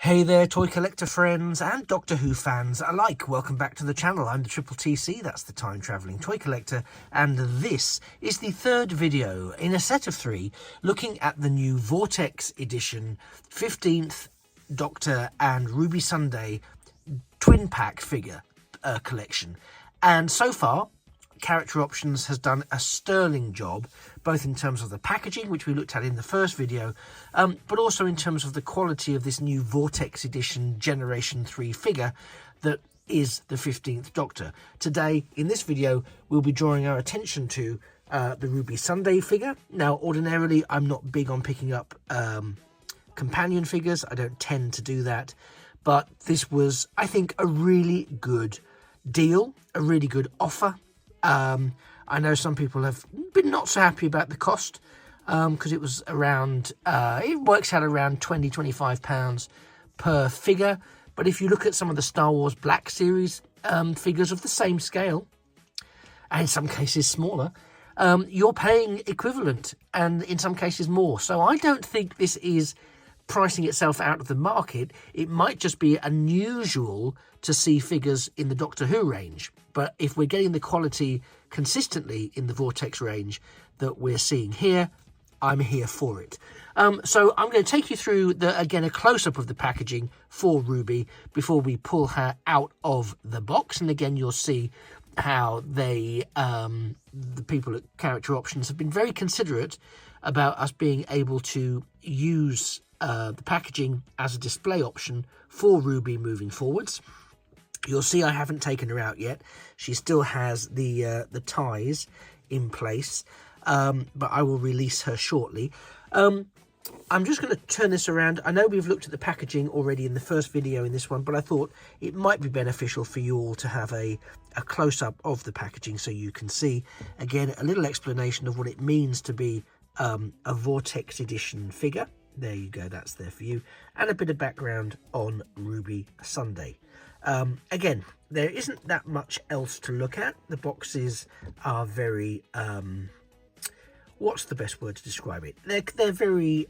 Hey there, toy collector friends and Doctor Who fans alike. Welcome back to the channel. I'm the Triple TC, that's the Time Travelling Toy Collector, and this is the third video in a set of three looking at the new Vortex edition 15th Doctor and Ruby Sunday twin pack figure collection. And so far, Character Options has done a sterling job, both in terms of the packaging, which we looked at in the first video, but also in terms of the quality of this new Vortex Edition Generation 3 figure that is the 15th Doctor. Today, in this video, we'll be drawing our attention to the Ruby Sunday figure. Now, ordinarily, I'm not big on picking up companion figures. I don't tend to do that. But this was, I think, a really good deal, a really good offer. I know some people have been not so happy about the cost because it was around, it works out around £20–25 per figure. But if you look at some of the Star Wars Black Series figures of the same scale, and in some cases smaller, you're paying equivalent and in some cases more. So I don't think this is pricing itself out of the market. It might just be unusual to see figures in the Doctor Who range, but if we're getting the quality consistently in the Vortex range that we're seeing here, I'm here for it. So I'm going to take you through again a close-up of the packaging for Ruby before we pull her out of the box, and again you'll see how they the people at Character Options have been very considerate about us being able to use the packaging as a display option for Ruby moving forwards. You'll see I haven't taken her out yet. She still has the ties in place, but I will release her shortly. I'm just going to turn this around. I know we've looked at the packaging already in the first video in this one, but I thought it might be beneficial for you all to have a close-up of the packaging so you can see, again, a little explanation of what it means to be a Vortex Edition figure. There you go, that's there for you. And a bit of background on Ruby Sunday. Again, there isn't that much else to look at. The boxes are very, what's the best word to describe it? They're very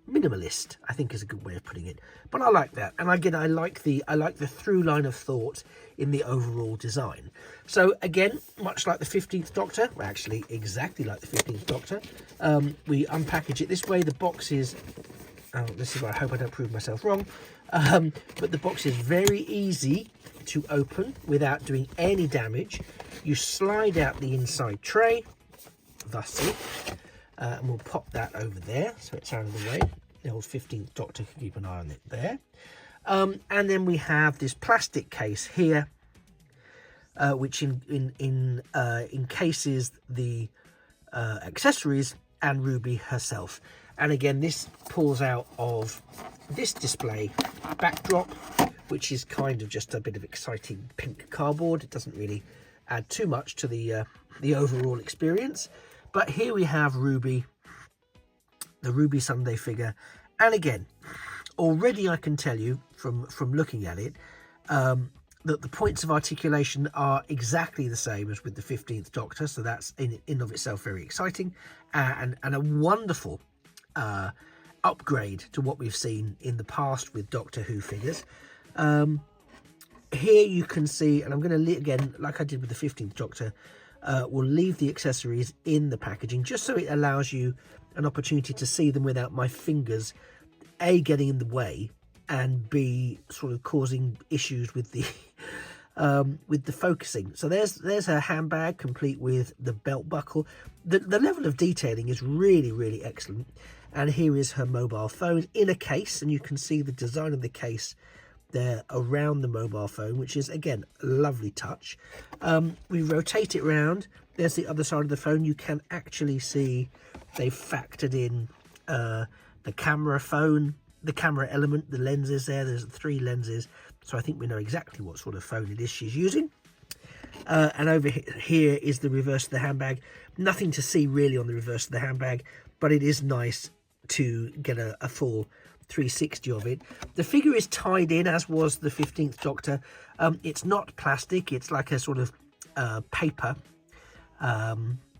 minimalist, I think is a good way of putting it. But I like that. And again, I like the through line of thought in the overall design. So again, much like the 15th Doctor, well, actually exactly like the 15th Doctor, we unpackage it this way. The box is, this is where I hope I don't prove myself wrong, but the box is very easy to open without doing any damage. You slide out the inside tray, thusly, and we'll pop that over there so it's out of the way. The old 15th Doctor can keep an eye on it there. And then we have this plastic case here, which encases the accessories and Ruby herself. And again, this pulls out of this display backdrop, which is kind of just a bit of exciting pink cardboard. It doesn't really add too much to the overall experience. But here we have Ruby, the Ruby Sunday figure. And again, already I can tell you from looking at it that the points of articulation are exactly the same as with the 15th Doctor. So that's in of itself very exciting and a wonderful upgrade to what we've seen in the past with Doctor Who figures. Here you can see, and I'm going to, again, like I did with the 15th Doctor, we'll leave the accessories in the packaging just so it allows you an opportunity to see them without my fingers A, getting in the way, and B, sort of causing issues with the focusing. So there's her handbag complete with the belt buckle. The level of detailing is really, really excellent. And here is her mobile phone in a case, and you can see the design of the case there around the mobile phone, which is, again, a lovely touch. We rotate it around. There's the other side of the phone. You can actually see they've factored in the camera phone, the camera element, the lenses there. There's 3 lenses, so I think we know exactly what sort of phone it is she's using. And over here is the reverse of the handbag. Nothing to see really on the reverse of the handbag, but it is nice to get a full 360 of it. The figure is tied in, as was the 15th Doctor. It's not plastic, it's like a sort of paper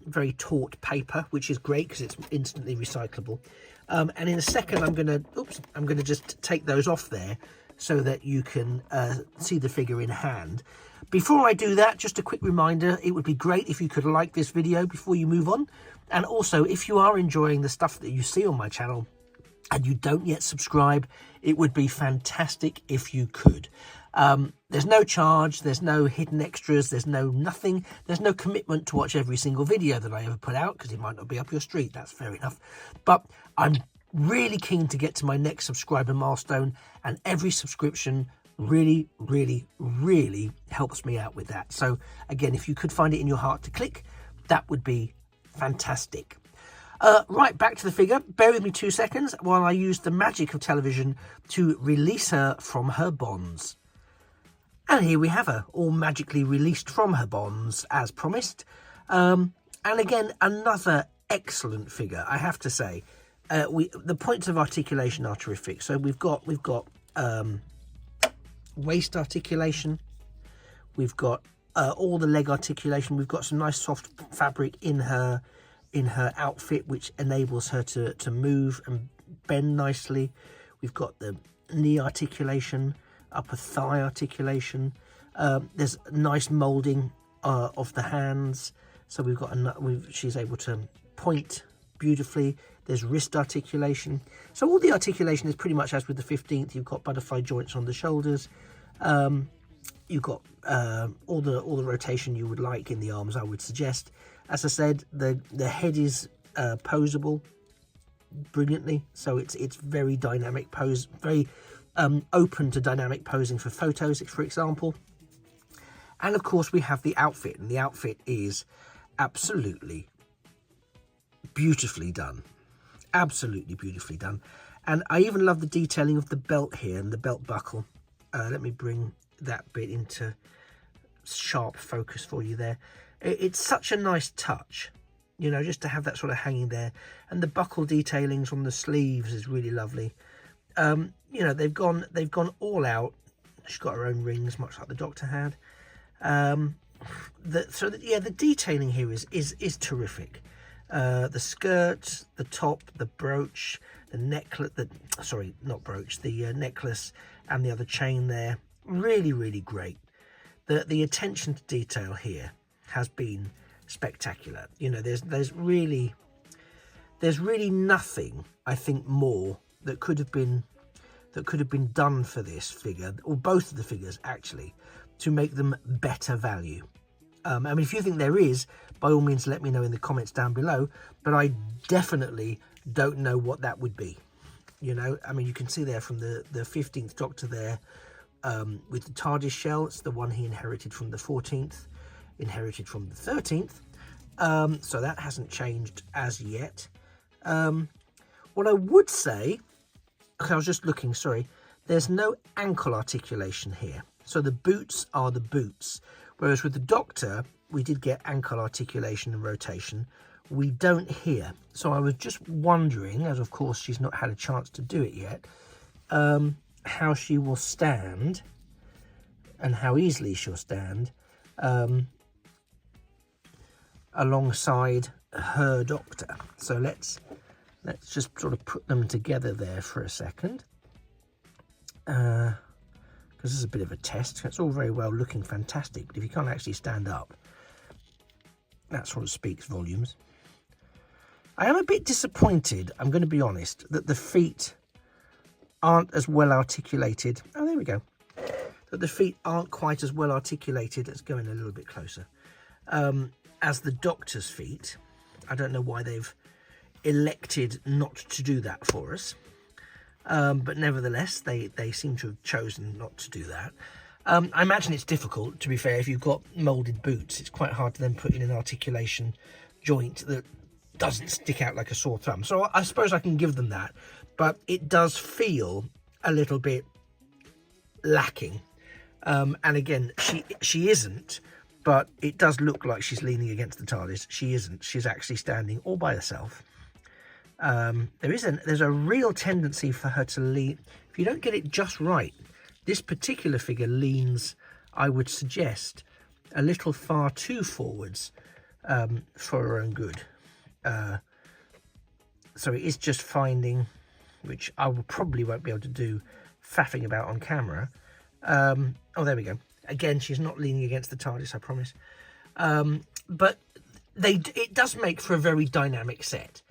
very taut paper, which is great because it's instantly recyclable. And in a second, I'm going to just take those off there so that you can see the figure in hand. Before I do that, just a quick reminder, it would be great if you could like this video before you move on. And also, if you are enjoying the stuff that you see on my channel and you don't yet subscribe, it would be fantastic if you could. There's no charge, there's no hidden extras, there's no nothing, there's no commitment to watch every single video that I ever put out, because it might not be up your street, that's fair enough. But I'm really keen to get to my next subscriber milestone, and every subscription really helps me out with that. So again, if you could find it in your heart to click, that would be fantastic. Right, back to the figure. Bear with me 2 seconds while I use the magic of television to release her from her bonds. And here we have her, all magically released from her bonds, as promised. And again, another excellent figure, I have to say. The points of articulation are terrific. So we've got waist articulation. We've got all the leg articulation. We've got some nice soft fabric in her outfit, which enables her to move and bend nicely. We've got the knee articulation, upper thigh articulation. There's nice molding of the hands, so she's able to point beautifully. There's wrist articulation, so all the articulation is pretty much as with the 15th. You've got butterfly joints on the shoulders. You've got all the rotation you would like in the arms, I would suggest. As I said, the head is posable brilliantly, so it's very dynamic pose, very open to dynamic posing for photos, for example. And of course we have the outfit, and the outfit is absolutely beautifully done, absolutely beautifully done. And I even love the detailing of the belt here and the belt buckle. Let me bring that bit into sharp focus for you there. It's such a nice touch, you know, just to have that sort of hanging there. And the buckle detailings on the sleeves is really lovely. You know, they've gone all out. She's got her own rings, much like the Doctor had. The detailing here is terrific. The skirt, the top, the brooch, the necklace, the necklace and the other chain there, really great. The attention to detail here has been spectacular. You know, there's really nothing, I think, more that could have been done for this figure, or both of the figures actually, to make them better value. I mean, if you think there is, by all means let me know in the comments down below, but I definitely don't know what that would be. You know, I mean, you can see there from the 15th Doctor there, with the TARDIS shell. It's the one he inherited from the 14th, inherited from the 13th, so that hasn't changed as yet. What I would say, okay, I was just looking, sorry, there's no ankle articulation here, so the boots are the boots, whereas with the Doctor we did get ankle articulation and rotation. We don't here. So I was just wondering, as of course she's not had a chance to do it yet, how she will stand and how easily she'll stand alongside her Doctor. So let's just sort of put them together there for a second, because this is a bit of a test. It's all very well looking fantastic, but if you can't actually stand up, that sort of speaks volumes. I am a bit disappointed, I'm going to be honest, that the feet aren't as well articulated. Oh, there we go. That the feet aren't quite as well articulated. Let's go in a little bit closer. As the Doctor's feet. I don't know why they've elected not to do that for us. But nevertheless, they seem to have chosen not to do that. I imagine it's difficult, to be fair, if you've got moulded boots. It's quite hard to then put in an articulation joint that doesn't stick out like a sore thumb. So I suppose I can give them that, but it does feel a little bit lacking. And again, she isn't, but it does look like she's leaning against the TARDIS. She isn't. She's actually standing all by herself. There's a real tendency for her to lean. If you don't get it just right, this particular figure leans, I would suggest, a little far too forwards for her own good. So it is just finding, which I will probably won't be able to do faffing about on camera. Oh, there we go. Again, she's not leaning against the TARDIS, I promise. But it does make for a very dynamic set.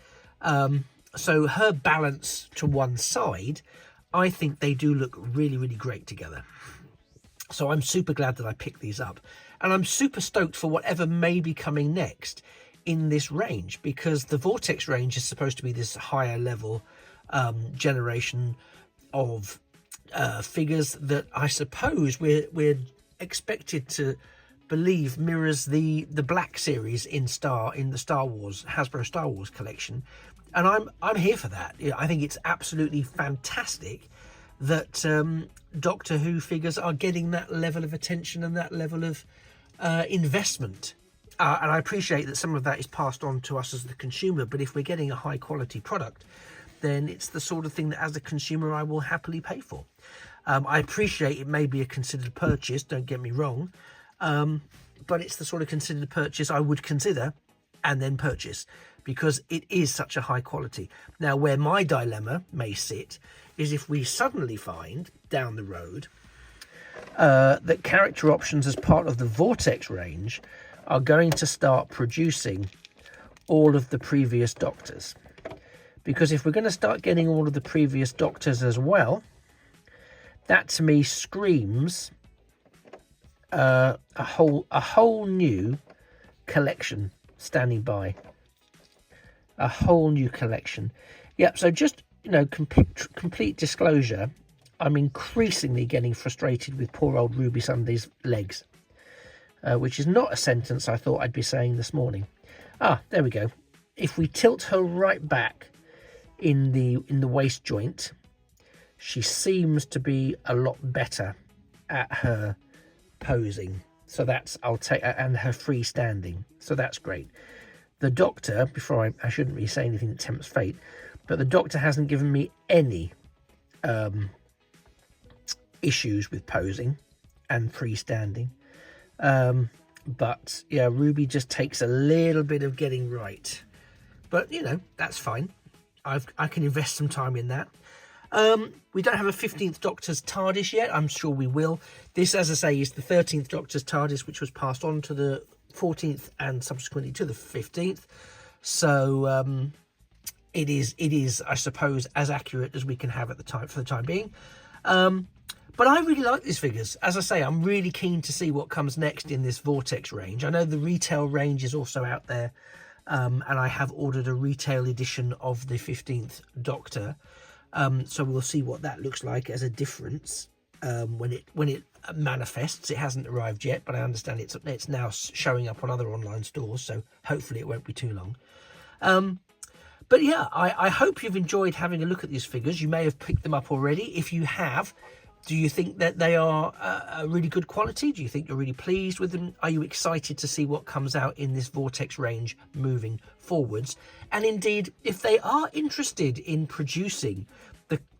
So her balance to one side, I think they do look really, really great together. So I'm super glad that I picked these up. And I'm super stoked for whatever may be coming next in this range, because the Vortex range is supposed to be this higher level generation of figures that I suppose we're expected to believe mirrors the Black series in the Hasbro Star Wars collection. And I'm here for that. I think it's absolutely fantastic that Doctor Who figures are getting that level of attention and that level of investment. And I appreciate that some of that is passed on to us as the consumer, but if we're getting a high quality product, then it's the sort of thing that as a consumer I will happily pay for. I appreciate it may be a considered purchase, don't get me wrong, but it's the sort of considered purchase I would consider and then purchase, because it is such a high quality. Now, where my dilemma may sit is if we suddenly find down the road that character options as part of the Vortex range are going to start producing all of the previous Doctors. Because if we're going to start getting all of the previous Doctors as well, that to me screams a whole new collection standing by. A whole new collection. Yep, so just, complete disclosure, I'm increasingly getting frustrated with poor old Ruby Sunday's legs, which is not a sentence I thought I'd be saying this morning. Ah, there we go. If we tilt her right back in the waist joint, she seems to be a lot better at her posing. So that's, and her freestanding. So that's great. The Doctor, before I shouldn't really say anything that tempts fate, but the Doctor hasn't given me any issues with posing and freestanding. But yeah, Ruby just takes a little bit of getting right. But, that's fine. I can invest some time in that. We don't have a 15th Doctor's TARDIS yet. I'm sure we will. This, as I say, is the 13th Doctor's TARDIS, which was passed on to the 14th and subsequently to the 15th. So it is, I suppose, as accurate as we can have at the time for the time being. But I really like these figures. As I say, I'm really keen to see what comes next in this Vortex range. I know the retail range is also out there, and I have ordered a retail edition of the 15th Doctor. So we'll see what that looks like as a difference when it manifests. It hasn't arrived yet, but I understand it's now showing up on other online stores, so hopefully it won't be too long. But yeah, I hope you've enjoyed having a look at these figures. You may have picked them up already. If you have, do you think that they are a really good quality? Do you think you're really pleased with them? Are you excited to see what comes out in this Vortex range moving forwards? And indeed, if they are interested in producing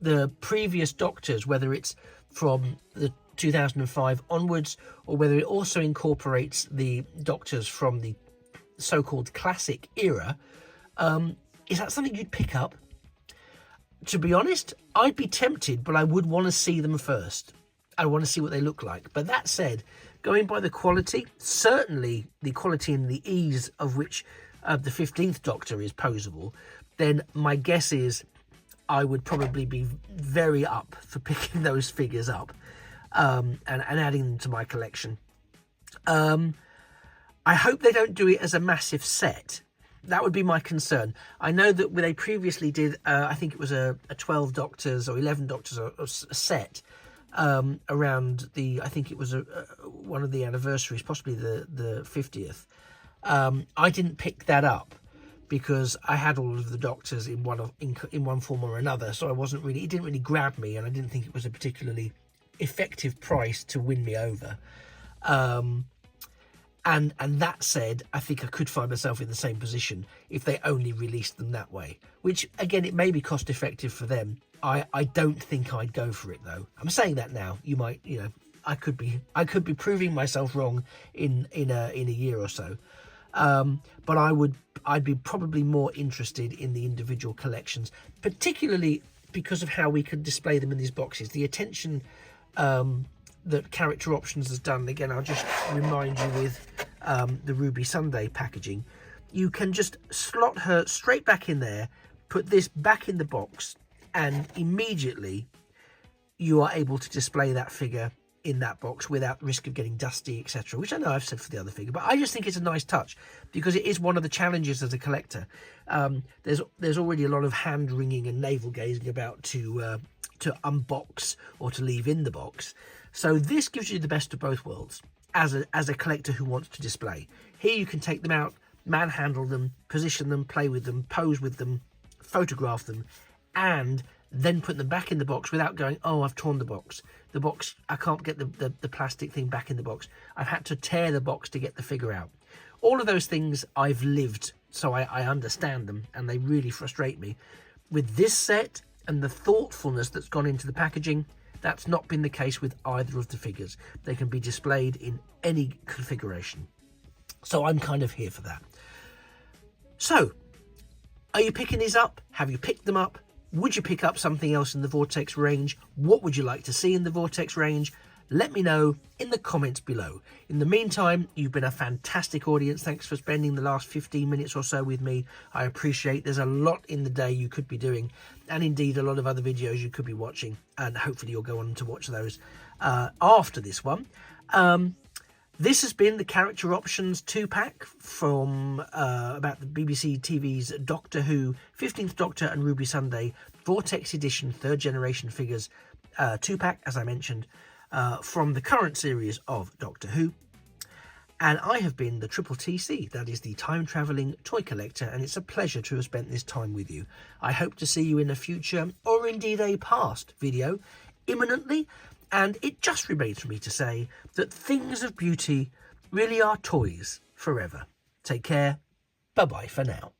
the previous Doctors, whether it's from the 2005 onwards, or whether it also incorporates the Doctors from the so-called classic era, is that something you'd pick up? To be honest, I'd be tempted, but I would want to see them first. I want to see what they look like. But that said, going by the quality, certainly the quality and the ease of which the 15th Doctor is posable, then my guess is I would probably be very up for picking those figures up and adding them to my collection. I hope they don't do it as a massive set. That would be my concern. I know that they previously did, I think it was a 12 Doctors or 11 Doctors a set around the, I think it was one of the anniversaries, possibly the 50th. I didn't pick that up because I had all of the Doctors in one form or another, so it didn't really grab me, and I didn't think it was a particularly effective price to win me over. And that said, I think I could find myself in the same position if they only released them that way, which again, it may be cost effective for them. I don't think I'd go for it though. I'm saying that now. You might, I could be proving myself wrong in a year or so. but I'd be probably more interested in the individual collections, particularly because of how we could display them in these boxes. The attention that Character Options has done, again, I'll just remind you with the Ruby Sunday packaging, you can just slot her straight back in there, put this back in the box, and immediately you are able to display that figure in that box without risk of getting dusty, etc., which I know I've said for the other figure, but I just think it's a nice touch because it is one of the challenges as a collector. There's already a lot of hand wringing and navel gazing about to unbox or to leave in the box, so this gives you the best of both worlds as a collector who wants to display. Here you can take them out, manhandle them, position them, play with them, pose with them, photograph them, and then put them back in the box without going, oh, I've torn the box. The box, I can't get the plastic thing back in the box. I've had to tear the box to get the figure out. All of those things I've lived, so I understand them, and they really frustrate me. With this set and the thoughtfulness that's gone into the packaging, that's not been the case with either of the figures. They can be displayed in any configuration. So I'm kind of here for that. So, are you picking these up? Have you picked them up? Would you pick up something else in the Vortex range? What would you like to see in the Vortex range? Let me know in the comments below. In the meantime, you've been a fantastic audience. Thanks for spending the last 15 minutes or so with me. I appreciate there's a lot in the day you could be doing, and indeed a lot of other videos you could be watching, and hopefully you'll go on to watch those after this one. This has been the Character Options 2-pack from about the BBC TV's Doctor Who, 15th Doctor and Ruby Sunday, Vortex Edition, 3rd generation figures 2-pack, as I mentioned, from the current series of Doctor Who. And I have been the Triple TC, that is the time-travelling toy collector, and it's a pleasure to have spent this time with you. I hope to see you in a future, or indeed a past video, imminently. And it just remains for me to say that things of beauty really are toys forever. Take care. Bye-bye for now.